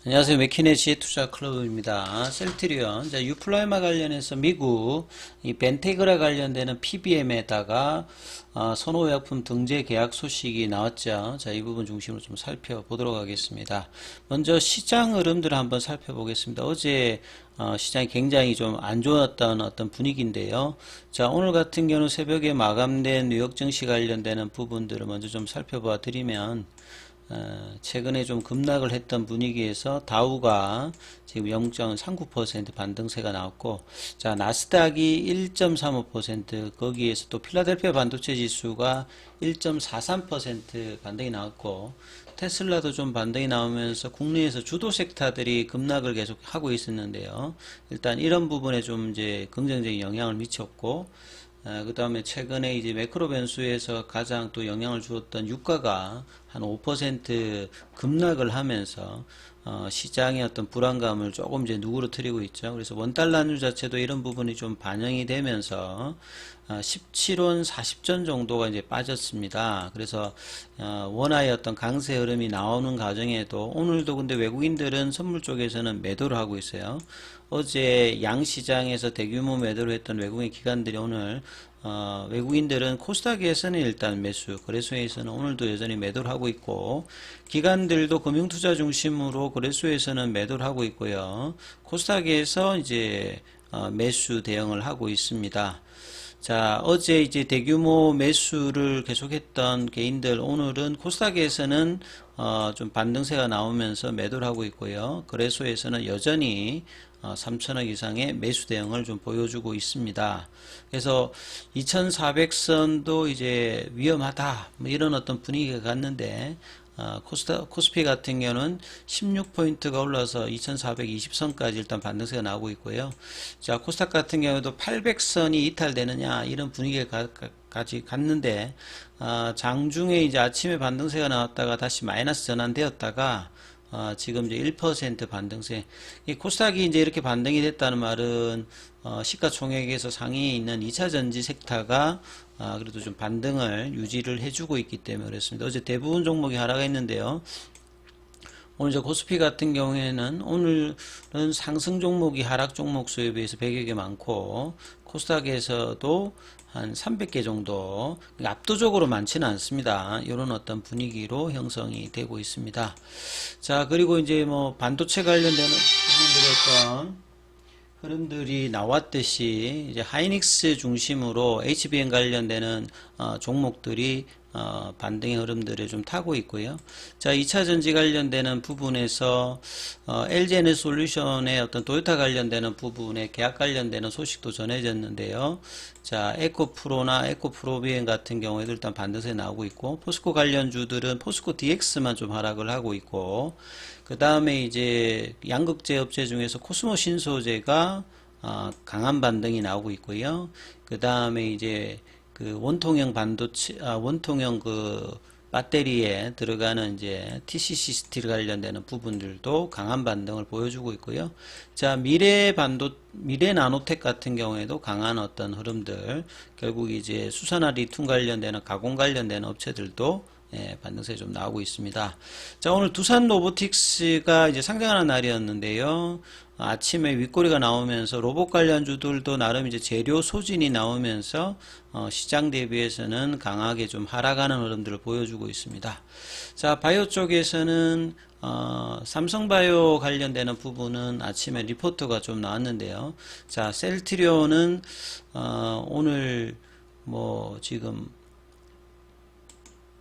안녕하세요. 맥키네시 투자 클럽입니다. 셀트리온. 자, 유플라이마 관련해서 미국 이 벤테그라 관련되는 PBM에다가 선호의약품 등재 계약 소식이 나왔죠. 자, 이 부분 중심으로 좀 살펴보도록 하겠습니다. 먼저 시장 흐름들을 한번 살펴보겠습니다. 어제 시장이 굉장히 좀 안 좋았던 어떤 분위기인데요. 자, 오늘 같은 경우는 새벽에 마감된 뉴욕 증시 관련되는 부분들을 먼저 좀 살펴봐 드리면 최근에 좀 급락을 했던 분위기에서 다우가 지금 0.39% 반등세가 나왔고, 자, 나스닥이 1.35%, 거기에서 또 필라델피아 반도체 지수가 1.43% 반등이 나왔고, 테슬라도 좀 반등이 나오면서 국내에서 주도 섹터들이 급락을 계속 하고 있었는데요. 일단 이런 부분에 좀 이제 긍정적인 영향을 미쳤고, 그 다음에 최근에 이제 매크로 변수에서 가장 또 영향을 주었던 유가가 한 5% 급락을 하면서 시장의 어떤 불안감을 조금 이제 누그러뜨리고 있죠. 그래서 원달러 환율 자체도 이런 부분이 좀 반영이 되면서 17원 40전 정도가 이제 빠졌습니다. 그래서 원화의 어떤 강세 흐름이 나오는 과정에도 오늘도 근데 외국인들은 선물 쪽에서는 매도를 하고 있어요. 어제 양시장에서 대규모 매도를 했던 외국인 기관들이 오늘 외국인들은 코스닥에서는 일단 매수, 거래소에서는 오늘도 여전히 매도를 하고 있고, 기관들도 금융투자 중심으로 거래소에서는 매도를 하고 있고요. 코스닥에서 이제 매수 대응을 하고 있습니다. 자, 어제 이제 대규모 매수를 계속했던 개인들, 오늘은 코스닥에서는 좀 반등세가 나오면서 매도를 하고 있고요. 거래소에서는 여전히 3천억 이상의 매수 대응을 좀 보여주고 있습니다. 그래서 2400선도 이제 위험하다, 뭐 이런 어떤 분위기가 갔는데, 코스피 같은 경우는 16포인트가 올라서 2420선까지 일단 반등세가 나오고 있고요. 자, 코스닥 같은 경우도 800선이 이탈되느냐, 이런 분위기가 까지 갔는데, 장중에 이제 아침에 반등세가 나왔다가 다시 마이너스 전환되었다가, 지금 이제 1% 반등세. 이 코스닥이 이제 이렇게 반등이 됐다는 말은, 시가총액에서 상위에 있는 2차 전지 섹터가 그래도 좀 반등을 유지를 해주고 있기 때문에 그렇습니다. 어제 대부분 종목이 하락했는데요. 오늘 저 코스피 같은 경우에는 오늘은 상승 종목이 하락 종목 수에 비해서 100여 개 많고, 코스닥에서도 한 300개 정도, 압도적으로 많지는 않습니다. 이런 어떤 분위기로 형성이 되고 있습니다. 자, 그리고 이제 뭐 반도체 관련되는 부분들의 어떤 흐름들이 나왔듯이 이제 하이닉스 중심으로 HBM 관련되는 종목들이 반등의 흐름들을 좀 타고 있고요. 자, 2차 전지 관련되는 부분에서 LG에너솔루션의 어떤 토요타 관련되는 부분에 계약 관련되는 소식도 전해졌는데요. 자, 에코프로나 에코프로비엔 같은 경우에도 일단 반등세 나오고 있고, 포스코 관련주들은 포스코 DX만 좀 하락을 하고 있고, 그 다음에 이제 양극재 업체 중에서 코스모 신소재가 강한 반등이 나오고 있고요. 그 다음에 이제 그 원통형 반도체, 원통형 그 배터리에 들어가는 이제 TCC 스틸 관련되는 부분들도 강한 반등을 보여주고 있고요. 자, 미래 나노텍 같은 경우에도 강한 어떤 흐름들, 결국 이제 수산화 리튬 관련되는 가공 관련되는 업체들도 반등세 좀 나오고 있습니다. 자, 오늘 두산 로보틱스가 이제 상장하는 날이었는데요. 아침에 윗꼬리가 나오면서 로봇 관련주들도 나름 이제 재료 소진이 나오면서 시장 대비해서는 강하게 좀 하락하는 흐름들을 보여주고 있습니다. 자, 바이오 쪽에서는 삼성바이오 관련되는 부분은 아침에 리포트가 좀 나왔는데요. 자, 셀트리온은 오늘 뭐 지금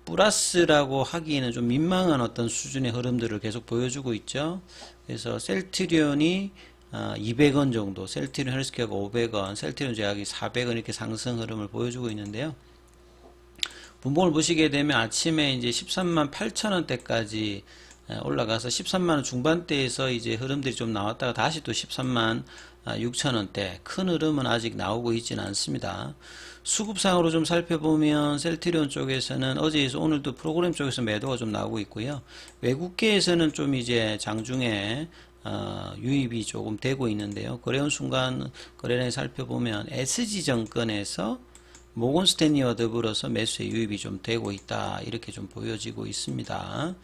플러스라고 하기에는 좀 민망한 어떤 수준의 흐름들을 계속 보여주고 있죠. 그래서 셀트리온이 200원 정도, 셀트리온 헬스케어가 500원, 셀트리온 제약이 400원 이렇게 상승 흐름을 보여주고 있는데요. 분봉을 보시게 되면 아침에 이제 13만 8천 원대까지 올라가서 13만 원 중반대에서 이제 흐름들이 좀 나왔다가 다시 또 13만 6천 원대, 큰 흐름은 아직 나오고 있지는 않습니다. 수급상으로 좀 살펴보면 셀트리온 쪽에서는 어제에서 오늘도 프로그램 쪽에서 매도가 좀 나오고 있고요. 외국계에서는 좀 이제 장중에 유입이 조금 되고 있는데요. 거래원 순간 거래량을 살펴보면 SG증권에서 모건스탠리와 더불어서 매수의 유입이 좀 되고 있다, 이렇게 좀 보여지고 있습니다.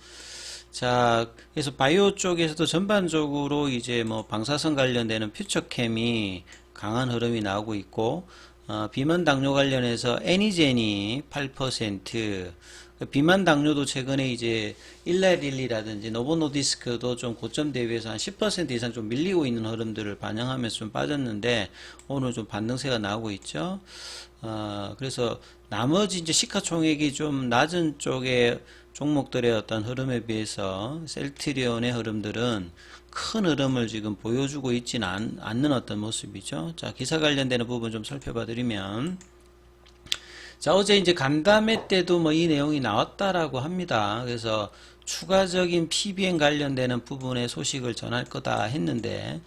자, 그래서 바이오 쪽에서도 전반적으로 이제 뭐 방사선 관련되는 퓨처캠이 강한 흐름이 나오고 있고, 비만 당뇨 관련해서 애니젠이 8%, 비만 당뇨도 최근에 이제 일라릴리라든지 노보노디스크도 좀 고점 대비해서 한 10% 이상 좀 밀리고 있는 흐름들을 반영하면서 좀 빠졌는데 오늘 좀 반등세가 나오고 있죠. 그래서 나머지 이제 시가총액이 좀 낮은 쪽의 종목들의 어떤 흐름에 비해서 셀트리온의 흐름들은 큰 흐름을 지금 보여주고 있지는 않는 어떤 모습이죠. 자, 기사 관련되는 부분 좀 살펴봐 드리면, 자, 어제 이제 간담회 때도 뭐 이 내용이 나왔다라고 합니다. 그래서 추가적인 PBM 관련되는 부분의 소식을 전할 거다 했는데,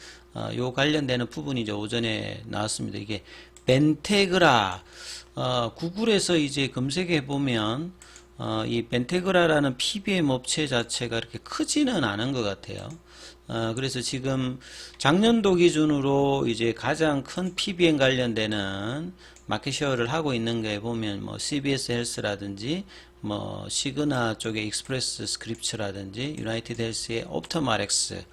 요 관련되는 부분이 이제 오전에 나왔습니다. 이게 벤테그라, 구글에서 이제 검색해 보면, 이 벤테그라라는 PBM 업체 자체가 그렇게 크지는 않은 것 같아요. 그래서 지금 작년도 기준으로 이제 가장 큰 PBM 관련되는 마켓쉐어를 하고 있는 게 보면 뭐 CBS 헬스라든지 뭐 시그나 쪽의 익스프레스 스크립츠라든지 유나이티드 헬스의 옵터마렉스,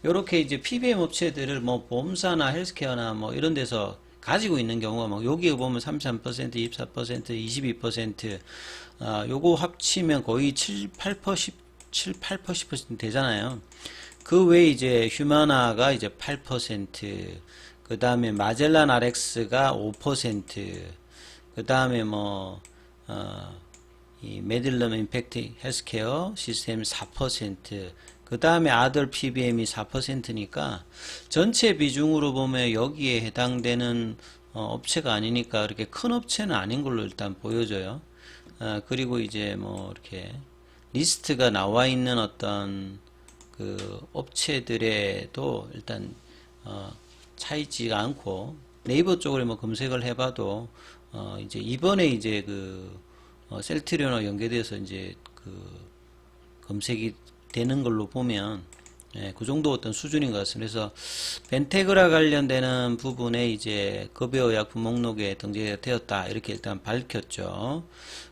요렇게 이제 PBM 업체들을 뭐 보험사나 헬스케어나 뭐 이런 데서 가지고 있는 경우가 뭐 여기에 보면 33%, 24%, 22%, 요거 합치면 거의 7, 8%, 7, 8%, 10% 되잖아요. 그 외에 이제 휴마나가 이제 8%, 그 다음에 마젤란 RX가 5%, 그 다음에 뭐, 이 메딜럼 임팩트 헬스케어 시스템 4%, 그 다음에 아들 PBM이 4%니까 전체 비중으로 보면 여기에 해당되는 업체가 아니니까 그렇게 큰 업체는 아닌 걸로 일단 보여져요. 그리고 이제 뭐 이렇게 리스트가 나와 있는 어떤 그 업체들에도 일단 차이지가 않고, 네이버 쪽으로 뭐 검색을 해봐도 이제 이번에 이제 그 셀트리온과 연계돼서 이제 그 검색이 되는 걸로 보면 그 정도 어떤 수준인 것 같습니다. 그래서 벤테그라 관련되는 부분에 이제 급여의약품 목록에 등재가 되었다 이렇게 일단 밝혔죠.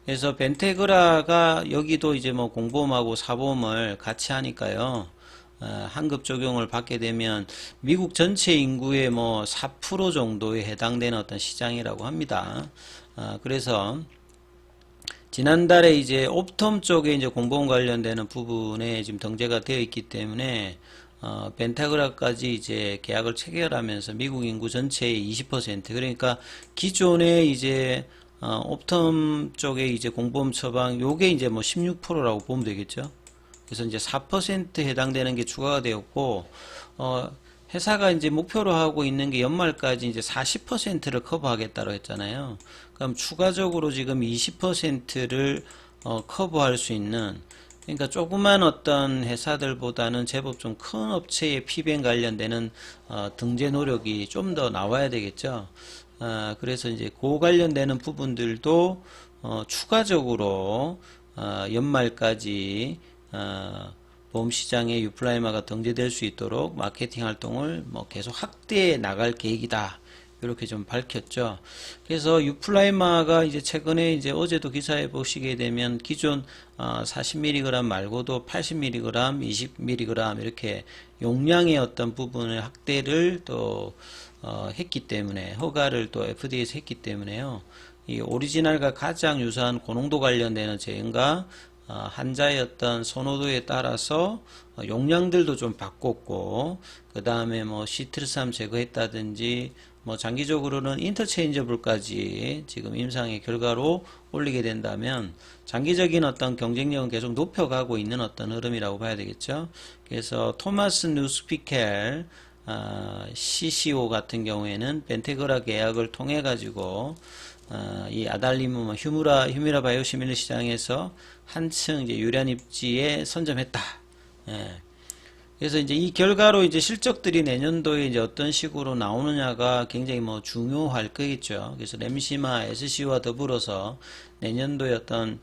그래서 벤테그라가 여기도 이제 뭐 공보험하고 사보험을 같이 하니까요. 환급 적용을 받게 되면 미국 전체 인구의 뭐 4% 정도에 해당되는 어떤 시장이라고 합니다. 그래서 지난달에 이제 옵텀 쪽에 이제 공보험 관련되는 부분에 지금 등재가 되어 있기 때문에 벤타그라까지 이제 계약을 체결하면서 미국 인구 전체의 20%, 그러니까 기존에 이제 옵텀 쪽에 이제 공보험 처방 요게 이제 뭐 16%라고 보면 되겠죠. 그래서 이제 4% 해당되는 게 추가가 되었고, 회사가 이제 목표로 하고 있는 게 연말까지 이제 40%를 커버하겠다고 했잖아요. 그럼 추가적으로 지금 20%를 커버할 수 있는, 그러니까 조그만 어떤 회사들보다는 제법 좀 큰 업체의 PBM 관련되는 등재 노력이 좀 더 나와야 되겠죠. 그래서 이제 그 관련되는 부분들도 추가적으로 연말까지 보험시장에 유플라이마가 등재될 수 있도록 마케팅 활동을 뭐 계속 확대해 나갈 계획이다. 이렇게 좀 밝혔죠. 그래서 유플라이마가 이제 최근에 이제 어제도 기사에 보시게 되면 기존 40mg 말고도 80mg, 20mg 이렇게 용량의 어떤 부분의 확대를 또 했기 때문에, 허가를 또 FDA에서 했기 때문에요. 이 오리지널과 가장 유사한 고농도 관련되는 제형과 환자의 어떤 선호도에 따라서 용량들도 좀 바꿨고, 그 다음에 뭐 시트르삼 제거했다든지 뭐 장기적으로는 인터체인저블까지 지금 임상의 결과로 올리게 된다면 장기적인 어떤 경쟁력은 계속 높여가고 있는 어떤 흐름이라고 봐야 되겠죠. 그래서 토마스 누스피켈 CCO 같은 경우에는 벤테그라 계약을 통해 가지고 이 아달리움 휴미라 바이오시밀러 시장에서 한층 이제 유리한 입지에 선점했다. 예. 그래서 이제 이 결과로 이제 실적들이 내년도에 이제 어떤 식으로 나오느냐가 굉장히 뭐 중요할 거겠죠. 그래서 램시마 SC와 더불어서 내년도에 어떤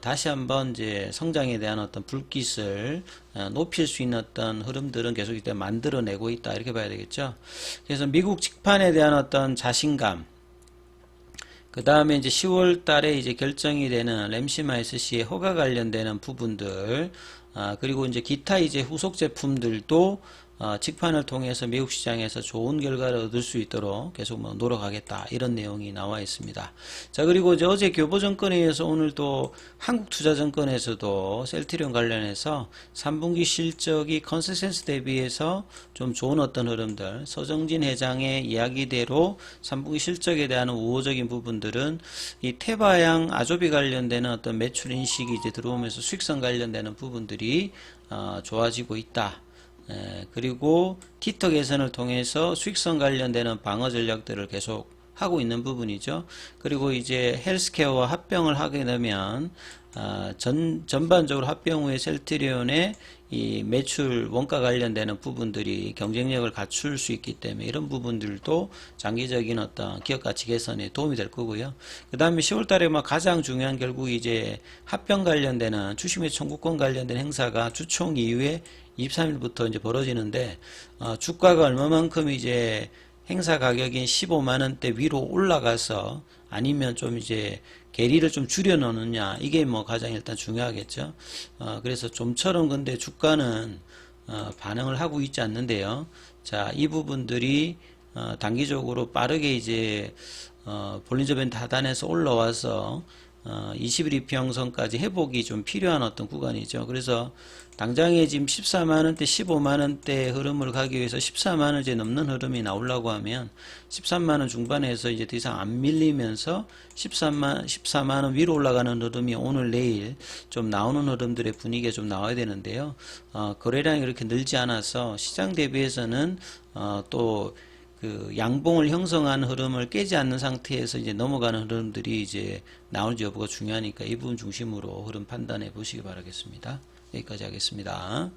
다시 한번 이제 성장에 대한 어떤 불빛을 높일 수 있는 어떤 흐름들은 계속 이제 만들어내고 있다 이렇게 봐야 되겠죠. 그래서 미국 직판에 대한 어떤 자신감, 그 다음에 이제 10월 달에 이제 결정이 되는 램시마 SC의 허가 관련되는 부분들, 그리고 이제 기타 이제 후속 제품들도 직판을 통해서 미국 시장에서 좋은 결과를 얻을 수 있도록 계속 뭐 노력하겠다 이런 내용이 나와 있습니다. 자, 그리고 이제 어제 교보증권에서 오늘 또 한국투자증권에서도 셀트리온 관련해서 3분기 실적이 컨센서스 대비해서 좀 좋은 어떤 흐름들, 서정진 회장의 이야기대로 3분기 실적에 대한 우호적인 부분들은 이 태바양 아조비 관련되는 어떤 매출 인식이 이제 들어오면서 수익성 관련되는 부분들이 좋아지고 있다. 그리고 티터 개선을 통해서 수익성 관련되는 방어 전략들을 계속 하고 있는 부분이죠. 그리고 이제 헬스케어와 합병을 하게 되면 전반적으로 합병 후에 셀트리온의 이 매출 원가 관련되는 부분들이 경쟁력을 갖출 수 있기 때문에 이런 부분들도 장기적인 어떤 기업 가치 개선에 도움이 될 거고요. 그 다음에 10월 달에 막 가장 중요한 결국 이제 합병 관련되는 주식매 청구권 관련된 행사가 주총 이후에 23일부터 이제 벌어지는데, 주가가 얼마만큼 이제 행사 가격인 15만원대 위로 올라가서 아니면 좀 이제 괴리를 좀 줄여 넣느냐, 이게 뭐 가장 일단 중요하겠죠. 그래서 좀처럼 근데 주가는 반응을 하고 있지 않는데요. 자, 이 부분들이 단기적으로 빠르게 이제 볼린저 밴드 하단에서 올라와서 20일 이평선까지 회복이 좀 필요한 어떤 구간이죠. 그래서 당장에 지금 14만원대, 15만원대 흐름을 가기 위해서 14만원째 넘는 흐름이 나오려고 하면 13만원 중반에서 이제 더 이상 안 밀리면서 14만원 위로 올라가는 흐름이 오늘 내일 좀 나오는 흐름들의 분위기가 좀 나와야 되는데요. 거래량이 그렇게 늘지 않아서 시장 대비해서는 또 그 양봉을 형성하는 흐름을 깨지 않는 상태에서 이제 넘어가는 흐름들이 이제 나올지 여부가 중요하니까 이 부분 중심으로 흐름 판단해 보시기 바라겠습니다. 여기까지 하겠습니다.